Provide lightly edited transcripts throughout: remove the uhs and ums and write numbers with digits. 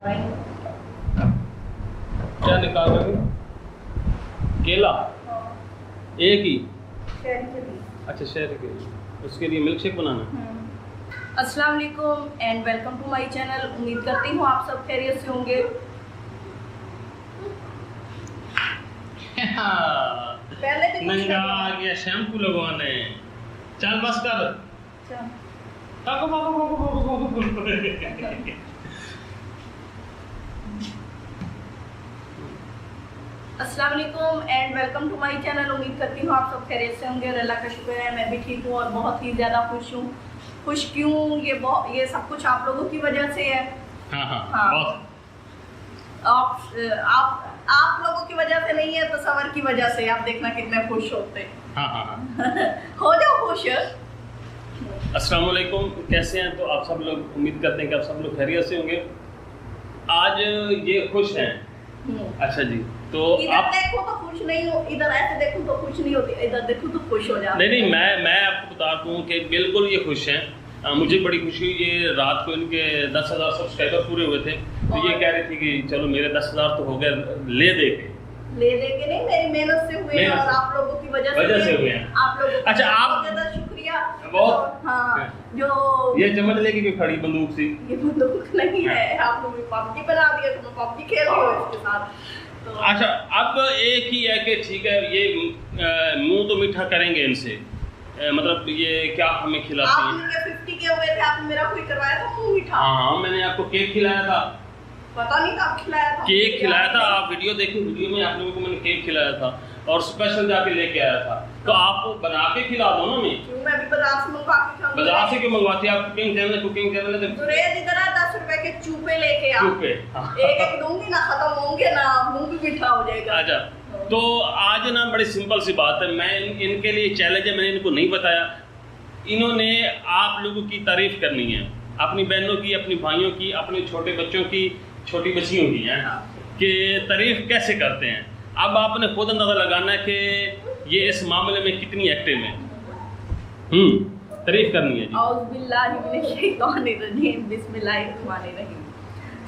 क्या निकाल रहे हो? केला एक ही? अच्छा शहर के उसके लिए मिल्क शेक बनाना। अस्सलाम वालेकुम and welcome to my channel. उम्मीद करती हूँ आप सब खैरियत से होंगे। पहले भी नंगा आ गया शैम्पू लगवाने। चल बस कर। अस्सलाम वालेकुम and welcome to my channel. उम्मीद करती हूँ आप सब खैरियत से होंगे और अल्लाह का शुक्र है मैं भी ठीक हूँ और बहुत ही ज़्यादा खुश हूँ। खुश क्यों? ये सब कुछ आप लोगों की वजह से है। हाँ। आप लोगों की वजह से नहीं है तो सवर की वजह से। आप देखना कितने खुश होते हैं। हो जाओ खुश। अस्सलाम वालेकुम, कैसे हैं? तो आप सब लोग, उम्मीद करते हैं कि आप सब लोग खैरियत से होंगे। आज ये खुश हैं। अच्छा जी, तो इधर देखो तो खुश नहीं हो, इधर ऐसे देखो तो खुश नहीं होती, इधर देखो तो खुश हो जाते। नहीं, मैं आपको बता दूं कि बिल्कुल ये खुश हैं। मुझे बड़ी खुशी हुई। ये रात को इनके 10,000 सब्सक्राइबर पूरे हुए थे तो ये कह रही थी कि चलो मेरे 10,000 तो हो गए, ले दे के नहीं, मेरी मेहनत से हुए और आप लोगों की वजह से हुए हैं। आप लोगों का अच्छा, आप ज़्यादा शुक्रिया बहुत। हाँ, जो ये चम्मच लेके कोई खड़ी बंदूक सी, ये बंदूक नहीं है। आप लोगों ने पबजी बना दिया तो मैं पबजी खेल रही हूँ इसके साथ। तो अच्छा, अब एक ही है कि ठीक है, ये मुंह तो मीठा करेंगे इनसे। मतलब ये क्या हमें खिलाती हैं? आपने 50 के हुए थे, आपने मेरा कोई करवाया था मुंह मीठा? हाँ, मैंने आपको केक खिलाया था। पता नहीं कब खिलाया था। केक खिलाया था, आप वीडियो देखिए, वीडियो में आप लोगों को मैंने केक खिलाया था और स्पेशल जाके लेके आया था। तो आप बना के खिला दो ना। मैं भी बाजार से मंगवा के खाऊंगी। बाजार से क्यों मंगवाती है? आप कुकिंग चैनल है तो रेट इधर 10 रुपए के चूपे लेके आ। चूपे एक दूंगी ना, खत्म होंगे ना, मुंह भी मीठा हो जाएगा। अच्छा, तो आज ना बड़ी सिंपल सी बात है। मैं इनके लिए चैलेंज है, मैंने इनको नहीं बताया। इन्होंने आप लोगों की तारीफ करनी है, अपनी बहनों की, अपनी भाइयों की, अपने छोटे बच्चों की, छोटी बच्चियों की है कि तारीफ कैसे करते हैं। अब आपने खुद अंदाजा लगाना है कि ये इस मामले में कितनी एक्टिव है। तारीफ करनी है जी। बिस्मिल्लाहिर्रहमानिर्रहीम।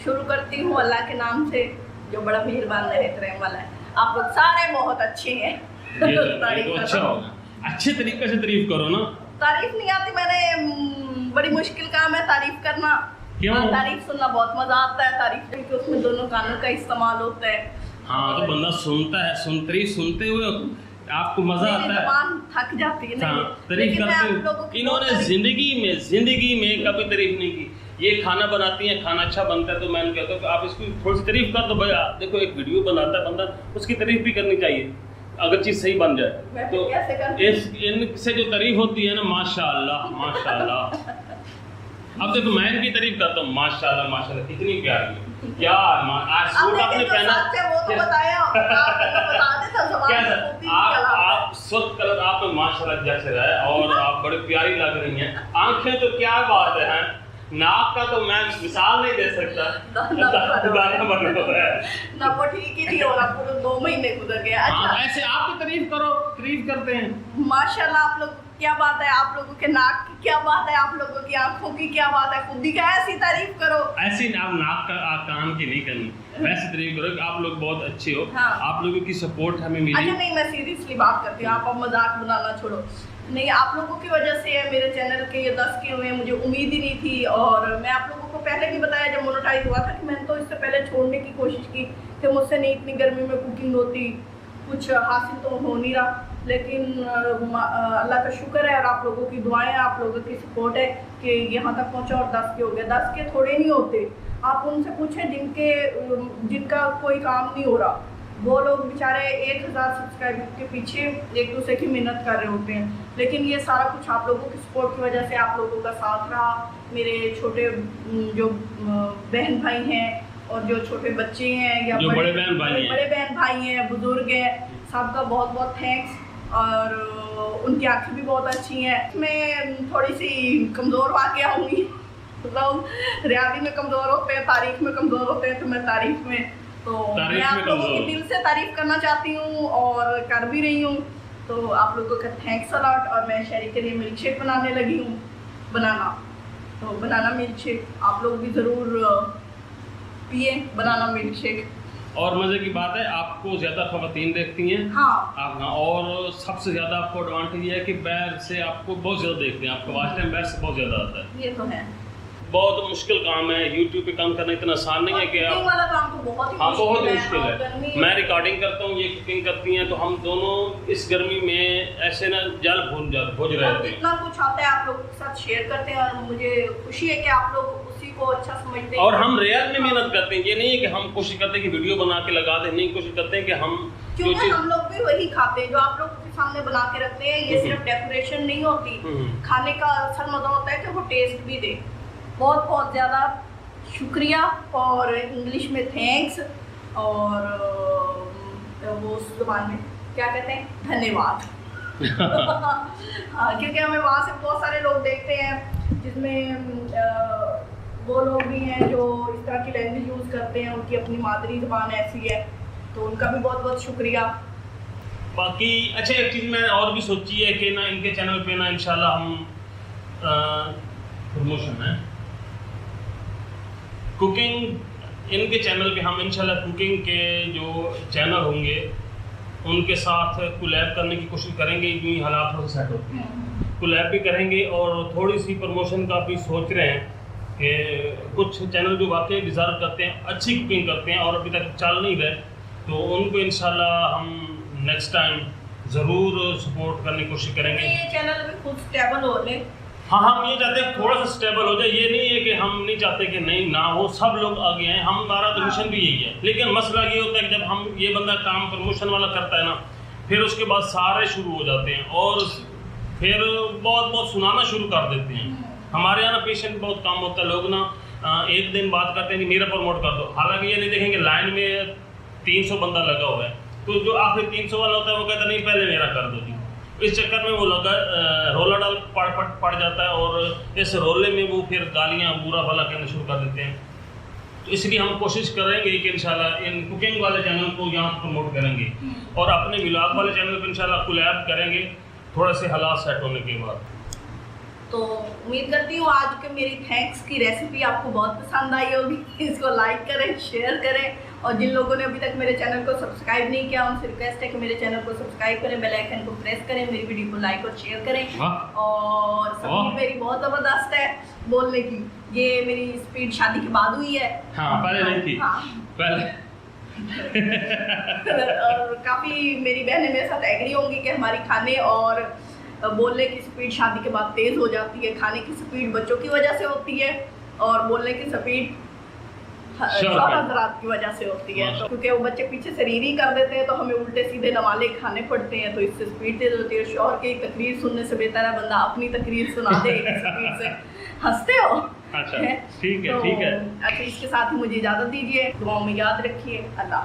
शुरू करती हूँ अल्लाह के नाम से जो बड़ा मेहरबान रहम वाला है। आप लोग सारे बहुत अच्छे हैं। ये तो अच्छा होगा, अच्छे तरीके से तारीफ करो ना। तारीफ नहीं आती, मैंने बड़ी मुश्किल काम है तारीफ करना। क्यों? तारीफ सुनना बहुत मजा आता है। तारीफ क्योंकि उसमें दोनों कानों का इस्तेमाल होता है। हाँ, तो बंदा सुनता है, सुनते हुए आपको मजा आता है, थक जाती है। हाँ, तारीफ करते। इन्होंने जिंदगी में कभी तारीफ नहीं की। ये खाना बनाती हैं, खाना अच्छा बनता है तो मैं कहता हूँ कि आप इसकी थोड़ी सी तारीफ कर दो। भैया देखो, एक वीडियो बनाता है बंदा, उसकी तारीफ भी करनी चाहिए अगर चीज सही बन जाए तो। इनसे जो तारीफ होती है ना, माशाल्लाह माशाल्लाह। अब देखो, मैं इनकी तारीफ करता हूँ, माशाल्लाह माशाल्लाह, कितनी प्यारी है। क्या आज सूट आपने पहना, आप सुर्ख कलर आप में माशाल्लाह जच रहा है और आप बड़ी प्यारी लग रही हैं। आंखें तो क्या बात है, नाक का तो मैं मिसाल नहीं दे सकता। ना वो ठीक ही नहीं हो रहा, पूरे 2 महीने गुजर गए। अच्छा, ऐसे आप तो तारीफ करो, तारीफ करते हैं। माशाल्लाह, आप लोग क्या बात है, आप लोगों के नाक की क्या बात है, आप लोगों की आंखों की क्या बात है। खुद ही का ऐसी तारीफ करो। ऐसी आप नाक का, आप कान की नहीं करनी, वैसे तारीफ करो कि आप लोग बहुत अच्छे हो। हाँ। आप लोगों की सपोर्ट हमें मिली। अच्छा नहीं, मैं सीरियसली बात करती हूँ, आप अब मजाक बनाना छोड़ो। नहीं, आप लोगों की वजह से है मेरे चैनल के ये 10 के हुए। मुझे उम्मीद ही नहीं थी और मैं आप लोगों को पहले भी बताया जब मोनेटाइज हुआ था कि मैंने तो इससे पहले छोड़ने की कोशिश की कि मुझसे नहीं इतनी गर्मी में कुकिंग होती, कुछ हासिल तो हो नहीं रहा। लेकिन अल्लाह का शुक्र है और आप लोगों की दुआएं, आप लोगों की सपोर्ट है कि यहाँ तक पहुँचा और 10 के हो गए। 10 के थोड़े नहीं होते। आप उनसे पूछें जिनका कोई काम नहीं हो रहा, वो लोग बेचारे 1000 सब्सक्राइबर के पीछे एक दूसरे की मेहनत कर रहे होते हैं। लेकिन ये सारा कुछ आप लोगों की सपोर्ट की वजह से, आप लोगों का साथ रहा। मेरे छोटे जो बहन भाई हैं और जो छोटे बच्चे हैं या बड़े बहन भाई हैं, बुजुर्ग हैं, सबका बहुत बहुत थैंक्स। और उनकी आंखें भी बहुत अच्छी हैं। मैं थोड़ी सी कमज़ोर वाक़ आऊँगी, लोग रियादी में कमज़ोर होते हैं, तारीफ में कमज़ोर होते हैं, तो मैं तारीफ में मैं आप लोगों की दिल से तारीफ करना चाहती हूँ और कर भी रही हूँ। तो आप लोगों का थैंक्स अलॉट। और मैं शहरी के लिए मिल्क शेक बनाने लगी हूँ, बनाना मिल्क शेक। आप लोग भी ज़रूर पिए बनाना मिल्क शेक। और मजे की बात है, आपको ज्यादा खवातीन देखती हैं। हाँ आप, हाँ, और सबसे ज्यादा आपको एडवांटेज ये है कि बैर से आपको बहुत ज्यादा देखते हैं, आपको वाच टाइम बैर से बहुत ज्यादा आता है। ये तो है, बहुत मुश्किल काम है, यूट्यूब पे काम करना इतना आसान नहीं है कि आप, कुकिंग वाला काम तो बहुत ही हाँ बहुत मुश्किल मुश्किल और है। गर्मी मैं रिकॉर्डिंग करता हूँ, ये कुकिंग करती हैं, तो हम दोनों इस गर्मी में ऐसे ना जल भून रहे थे। इतना कुछ आता है आप लोगों के साथ शेयर करते हैं और मुझे खुशी है कि आप लोग उसी को अच्छा समझते हैं। और हम रियल में मेहनत करते हैं, ये नहीं है कि हम कोशिश करते हैं कि वीडियो बना के लगा दें, नहीं, कोशिश करते हैं कि हम जो क्योंकि चीज, हम लोग भी वही खाते हैं जो आप लोग के सामने बना के रखते हैं। ये सिर्फ डेकोरेशन नहीं होती, खाने का असल मजा होता है कि वो टेस्ट भी दे। बहुत बहुत ज़्यादा शुक्रिया, और इंग्लिश में थैंक्स, और वो उस ज़बान में क्या कहते हैं, धन्यवाद। हाँ, क्योंकि हमें वहाँ से बहुत सारे लोग देखते हैं जिसमें वो लोग भी हैं जो इस तरह की लैंग्वेज यूज़ करते हैं, उनकी अपनी मादरी ज़बान ऐसी है, तो उनका भी बहुत बहुत शुक्रिया। बाकी अच्छा, एक चीज़ मैंने और भी सोची है कि ना इनके चैनल पे ना इंशाल्लाह हम प्रमोशन है कुकिंग, इनके चैनल पे हम इंशाल्लाह कुकिंग के जो चैनल होंगे उनके साथ कोलैब करने की कोशिश करेंगे, यूँ ही हालात थोड़ा सेट होते हैं, कोलैब भी करेंगे और थोड़ी सी प्रमोशन का भी सोच रहे हैं कि कुछ चैनल जो वाकई डिज़र्व करते हैं, अच्छी कुकिंग करते हैं और अभी तक चल नहीं रहे, तो उनको इंशाल्लाह हम नेक्स्ट टाइम ज़रूर सपोर्ट करने की कोशिश करेंगे। ये चैनल भी खुद स्टेबल हो ले। हाँ, हम ये चाहते हैं थोड़ा सा स्टेबल हो जाए, ये नहीं है कि हम नहीं चाहते कि नहीं ना हो, सब लोग आगे हैं, हमारा तो मिशन भी यही है। लेकिन मसला ये होता है कि जब हम ये बंदा काम प्रमोशन वाला करता है ना, फिर उसके बाद सारे शुरू हो जाते हैं और फिर बहुत बहुत सुनाना शुरू कर देते हैं। हमारे यहाँ ना पेशेंट बहुत कम होता है, लोग ना एक दिन बात करते हैं कि मेरा प्रमोट कर दो, हालांकि ये नहीं देखेंगे लाइन में 300 बंदा लगा हुआ है, तो जो आखिर 300 वाला होता है वो कहता नहीं पहले मेरा कर दो जी। इस चक्कर में वो लगा रोला डाल पड़ जाता है और इस रोले में वो फिर गालियाँ बुरा भला कहना शुरू कर देते हैं। तो इसलिए हम कोशिश करेंगे कि इंशाल्लाह इन कुकिंग वाले चैनल को यहाँ प्रमोट करेंगे और अपने व्लॉग वाले चैनल पर इंशाल्लाह कोलैब करेंगे थोड़ा से हालात सेट होने के बाद। तो उम्मीद करती हूँ आज के मेरी थैंक्स की रेसिपी आपको बहुत पसंद आई होगी। इसको लाइक करें, शेयर करें, और जिन लोगों ने अभी तक मेरे चैनल को सब्सक्राइब नहीं किया उनसे रिक्वेस्ट है कि मेरे चैनल को सब्सक्राइब करें, बेल आइकन को प्रेस करें, मेरी वीडियो को लाइक और शेयर करें। और स्पीड मेरी बहुत ज़बरदस्त है बोलने की, ये मेरी स्पीड शादी के बाद हुई है। हाँ, पहले नहीं थी। हाँ। पहले और काफ़ी मेरी बहनें मेरे साथ एग्री होंगी कि हमारी खाने और बोलने की स्पीड शादी के बाद तेज़ हो जाती है। खाने की स्पीड बच्चों की वजह से होती है और बोलने की स्पीड हज़रात की वजह से होती है, तो क्योंकि वो बच्चे पीछे से रीरी कर देते हैं तो हमें उल्टे सीधे नवाले खाने पड़ते हैं, तो इससे स्पीड तेज़ होती है। शौहर की तकरीर सुनने से बेहतर है बंदा अपनी तकरीर सुना दे स्पीड से। हंसते हो? अच्छा, ठीक है, तो, ठीक है। अच्छा, इसके साथ ही मुझे इजाज़त दीजिए, दुआओं में याद रखिए। अल्लाह।